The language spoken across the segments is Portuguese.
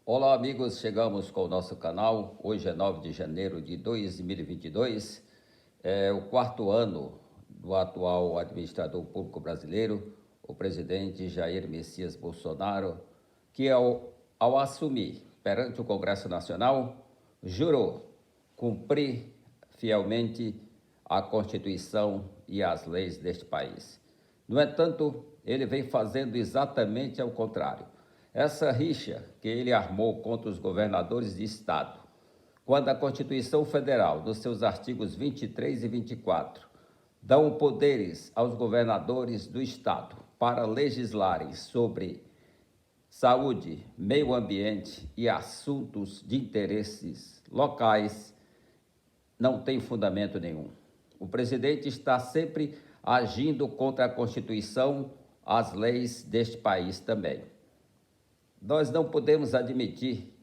Olá, amigos. Chegamos com o nosso canal. Hoje é 9 de janeiro de 2022. É o quarto ano do atual administrador público brasileiro, o presidente Jair Messias Bolsonaro, que ao assumir perante o Congresso Nacional, jurou cumprir fielmente a Constituição e as leis deste país. No entanto, ele vem fazendo exatamente ao contrário. Essa rixa que ele armou contra os governadores de estado, quando a Constituição Federal, nos seus artigos 23 e 24, dão poderes aos governadores do estado para legislarem sobre saúde, meio ambiente e assuntos de interesses locais, não tem fundamento nenhum. O presidente está sempre agindo contra a Constituição, as leis deste país também. Nós não podemos admitir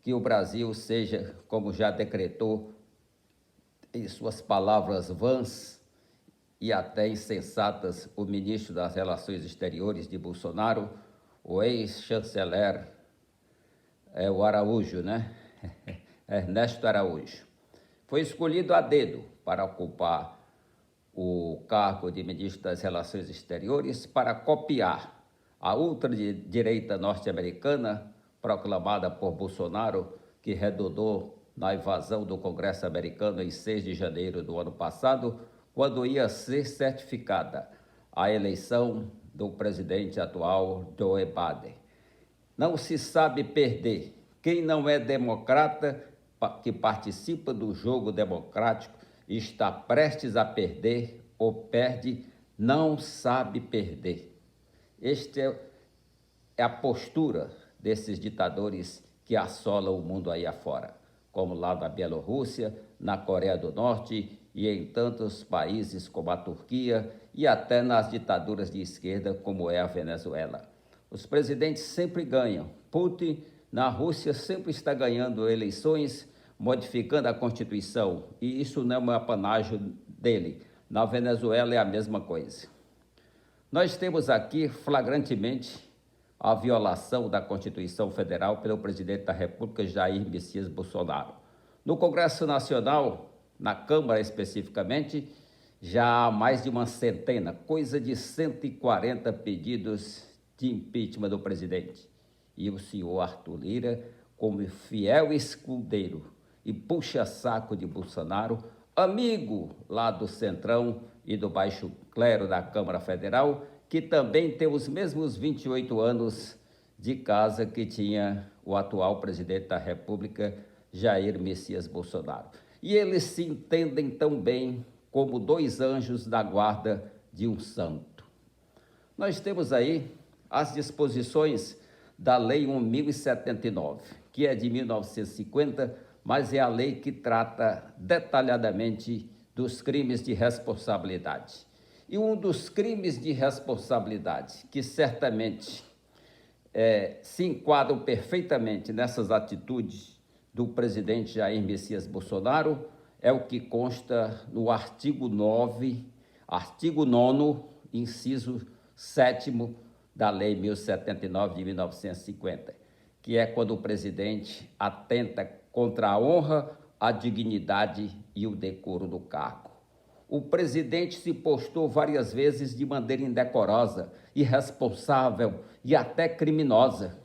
que o Brasil seja, como já decretou em suas palavras vãs e até insensatas, o ministro das Relações Exteriores de Bolsonaro, o ex-chanceler, o Araújo, né? Ernesto Araújo. Foi escolhido a dedo para ocupar o cargo de ministro das Relações Exteriores para copiar a ultradireita norte-americana, proclamada por Bolsonaro, que redundou na invasão do Congresso americano em 6 de janeiro do ano passado, quando ia ser certificada a eleição do presidente atual, Joe Biden. Não se sabe perder. Quem não é democrata, que participa do jogo democrático e está prestes a perder ou perde, não sabe perder. Esta é a postura desses ditadores que assolam o mundo aí afora, como lá na Bielorrússia, na Coreia do Norte e em tantos países como a Turquia e até nas ditaduras de esquerda como é a Venezuela. Os presidentes sempre ganham. Putin, na Rússia, sempre está ganhando eleições, modificando a Constituição, e isso não é uma apanágio dele. Na Venezuela é a mesma coisa. Nós temos aqui flagrantemente a violação da Constituição Federal pelo presidente da República, Jair Messias Bolsonaro. No Congresso Nacional, na Câmara especificamente, já há mais de uma centena, coisa de 140 pedidos de impeachment do presidente. E o senhor Arthur Lira, como fiel escudeiro e puxa-saco de Bolsonaro, amigo lá do Centrão e do Baixo Clero da Câmara Federal, que também tem os mesmos 28 anos de casa que tinha o atual presidente da República, Jair Messias Bolsonaro. E eles se entendem tão bem como dois anjos da guarda de um santo. Nós temos aí as disposições da Lei 1079, que é de 1950, mas é a lei que trata detalhadamente dos crimes de responsabilidade. E um dos crimes de responsabilidade que certamente se enquadram perfeitamente nessas atitudes do presidente Jair Messias Bolsonaro é o que consta no artigo 9, artigo 9º, inciso 7º da Lei 1079 de 1950, que é quando o presidente atenta contra a honra, a dignidade e o decoro do cargo. O presidente se postou várias vezes de maneira indecorosa, irresponsável e até criminosa.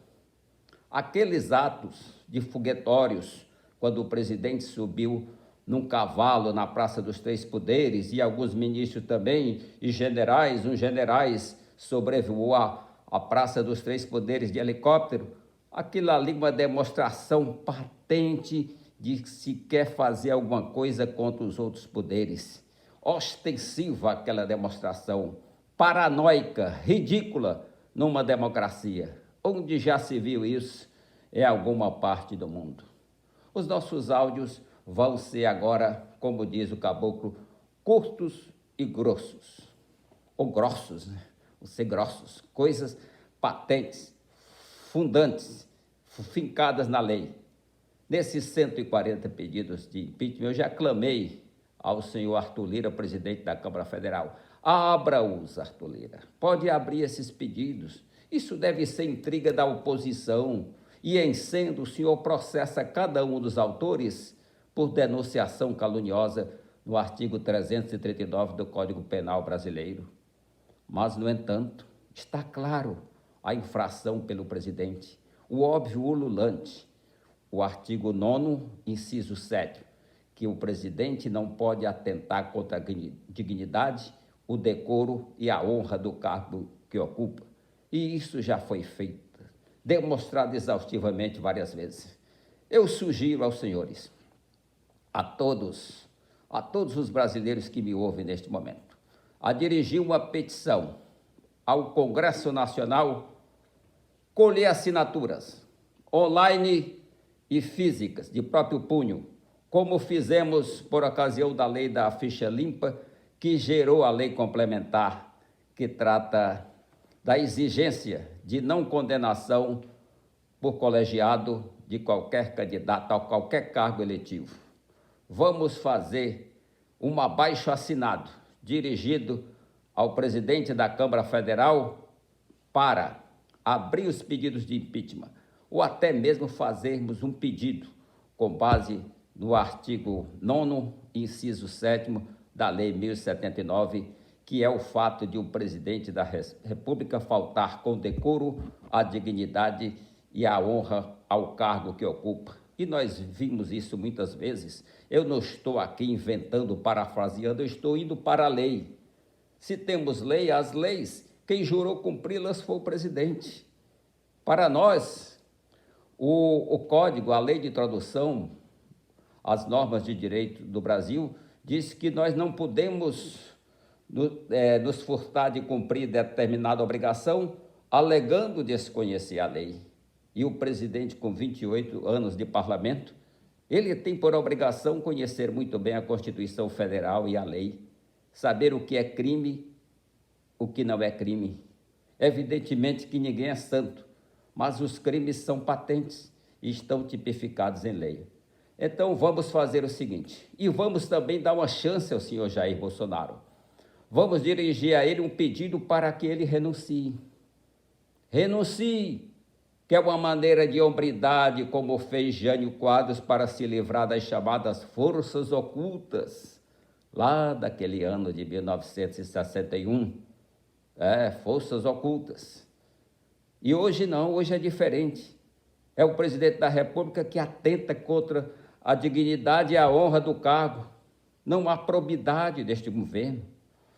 Aqueles atos de foguetórios, quando o presidente subiu num cavalo na Praça dos Três Poderes e alguns ministros também, e generais sobrevoou a Praça dos Três Poderes de helicóptero, aquilo ali uma demonstração patente de que se quer fazer alguma coisa contra os outros poderes. Ostensiva aquela demonstração, paranoica, ridícula numa democracia. Onde já se viu isso é alguma parte do mundo. Os nossos áudios vão ser agora, como diz o caboclo, curtos e grossos. Ou grossos, né? Vão ser grossos, coisas patentes, fundantes, fincadas na lei. Nesses 140 pedidos de impeachment, eu já clamei ao senhor Arthur Lira, presidente da Câmara Federal. Abra-os, Arthur Lira. Pode abrir esses pedidos. Isso deve ser intriga da oposição. e, em sendo, o senhor processa cada um dos autores por denunciação caluniosa no artigo 339 do Código Penal brasileiro. Mas, no entanto, está claro a infração pelo presidente, o óbvio ululante, o artigo 9º, inciso 7º, que o presidente não pode atentar contra a dignidade, o decoro e a honra do cargo que ocupa. E isso já foi feito, demonstrado exaustivamente várias vezes. Eu sugiro aos senhores, a todos os brasileiros que me ouvem neste momento, a dirigir uma petição ao Congresso Nacional, colher assinaturas online e físicas de próprio punho, como fizemos por ocasião da lei da ficha limpa, que gerou a lei complementar, que trata da exigência de não condenação por colegiado de qualquer candidato a qualquer cargo eletivo. Vamos fazer um abaixo-assinado dirigido ao presidente da Câmara Federal para abrir os pedidos de impeachment, ou até mesmo fazermos um pedido com base no artigo 9º, inciso 7º da Lei 1079, que é o fato de o presidente da República faltar com decoro à dignidade e à honra ao cargo que ocupa. E nós vimos isso muitas vezes. Eu não estou aqui inventando, parafraseando, eu estou indo para a lei. Se temos lei, as leis, quem jurou cumpri-las foi o presidente. Para nós, o Código, a Lei de Introdução às Normas de Direito do Brasil, diz que nós não podemos nos furtar de cumprir determinada obrigação, alegando desconhecer a lei. E o presidente, com 28 anos de parlamento, ele tem por obrigação conhecer muito bem a Constituição Federal e a lei, saber o que é crime, o que não é crime. Evidentemente que ninguém é santo, mas os crimes são patentes e estão tipificados em lei. Então vamos fazer o seguinte, e vamos também dar uma chance ao senhor Jair Bolsonaro. Vamos dirigir a ele um pedido para que ele renuncie. Renuncie, que é uma maneira de hombridade, como fez Jânio Quadros para se livrar das chamadas forças ocultas, lá daquele ano de 1961. Forças ocultas. E hoje não, hoje é diferente. É o presidente da República que atenta contra a dignidade e a honra do cargo. Não há probidade deste governo.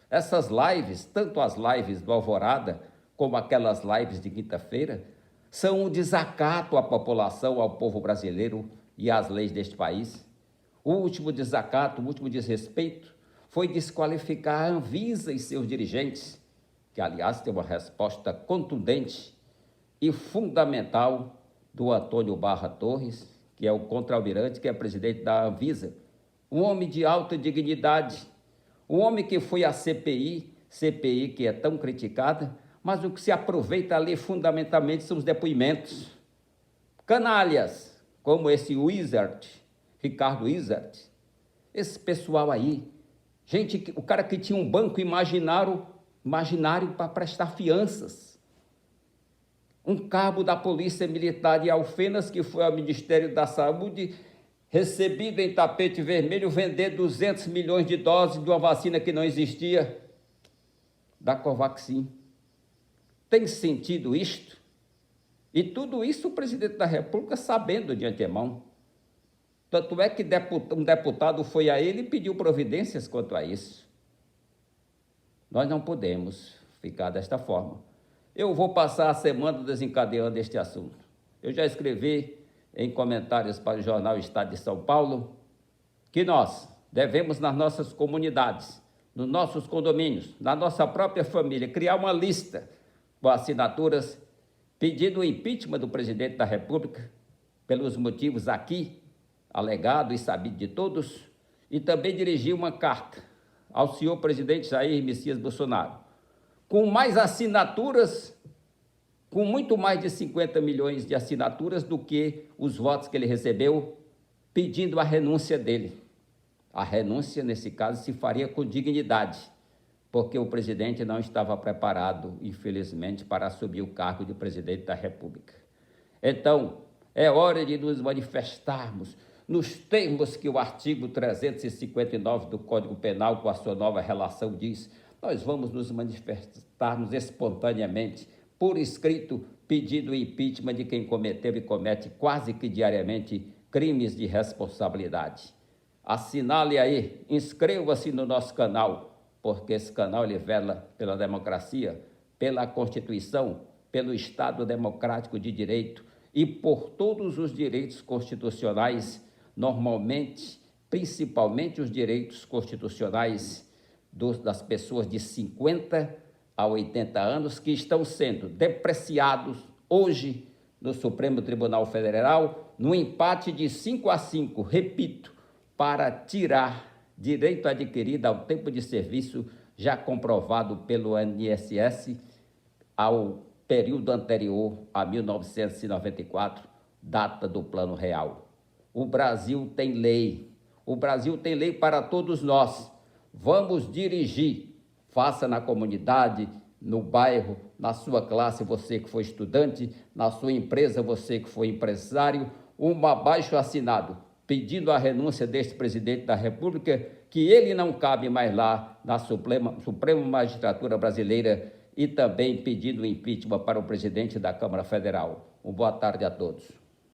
Essas lives, tanto as lives do Alvorada, como aquelas lives de quinta-feira, são um desacato à população, ao povo brasileiro e às leis deste país. O último desacato, o último desrespeito, foi desqualificar a Anvisa e seus dirigentes, que, aliás, tem uma resposta contundente e fundamental do Antônio Barra Torres, que é o contra-almirante, que é presidente da Anvisa, um homem de alta dignidade, um homem que foi à CPI que é tão criticada, mas o que se aproveita ali fundamentalmente são os depoimentos. Canalhas, como esse Ricardo Wizard, esse pessoal aí, gente, o cara que tinha um banco imaginário para prestar fianças. Um cabo da Polícia Militar de Alfenas, que foi ao Ministério da Saúde, recebido em tapete vermelho, vender 200 milhões de doses de uma vacina que não existia, da Covaxin. Tem sentido isto? E tudo isso o presidente da República sabendo de antemão. Tanto é que um deputado foi a ele e pediu providências quanto a isso. Nós não podemos ficar desta forma. Eu vou passar a semana desencadeando este assunto. Eu já escrevi em comentários para o jornal Estado de São Paulo que nós devemos, nas nossas comunidades, nos nossos condomínios, na nossa própria família, criar uma lista com assinaturas pedindo o impeachment do presidente da República pelos motivos aqui alegado e sabido de todos, e também dirigir uma carta ao senhor presidente Jair Messias Bolsonaro, com mais assinaturas, com muito mais de 50 milhões de assinaturas do que os votos que ele recebeu, pedindo a renúncia dele. A renúncia, nesse caso, se faria com dignidade, porque o presidente não estava preparado, infelizmente, para assumir o cargo de presidente da República. Então, É hora de nos manifestarmos nos termos que o artigo 359 do Código Penal, com a sua nova relação, diz. Nós vamos nos manifestarmos espontaneamente, por escrito, pedindo o impeachment de quem cometeu e comete quase que diariamente crimes de responsabilidade. Assinale aí, inscreva-se no nosso canal, porque esse canal ele vela pela democracia, pela Constituição, pelo Estado democrático de direito e por todos os direitos constitucionais, normalmente, principalmente os direitos constitucionais das pessoas de 50 a 80 anos que estão sendo depreciados hoje no Supremo Tribunal Federal, no empate de 5-5, repito, para tirar direito adquirido ao tempo de serviço já comprovado pelo INSS ao período anterior a 1994, data do Plano Real. O Brasil tem lei para todos nós. Vamos dirigir, faça na comunidade, no bairro, na sua classe, você que foi estudante, na sua empresa, você que foi empresário, um abaixo-assinado pedindo a renúncia deste presidente da República, que ele não cabe mais lá na Suprema Magistratura Brasileira, e também pedindo o impeachment para o presidente da Câmara Federal. Uma boa tarde a todos.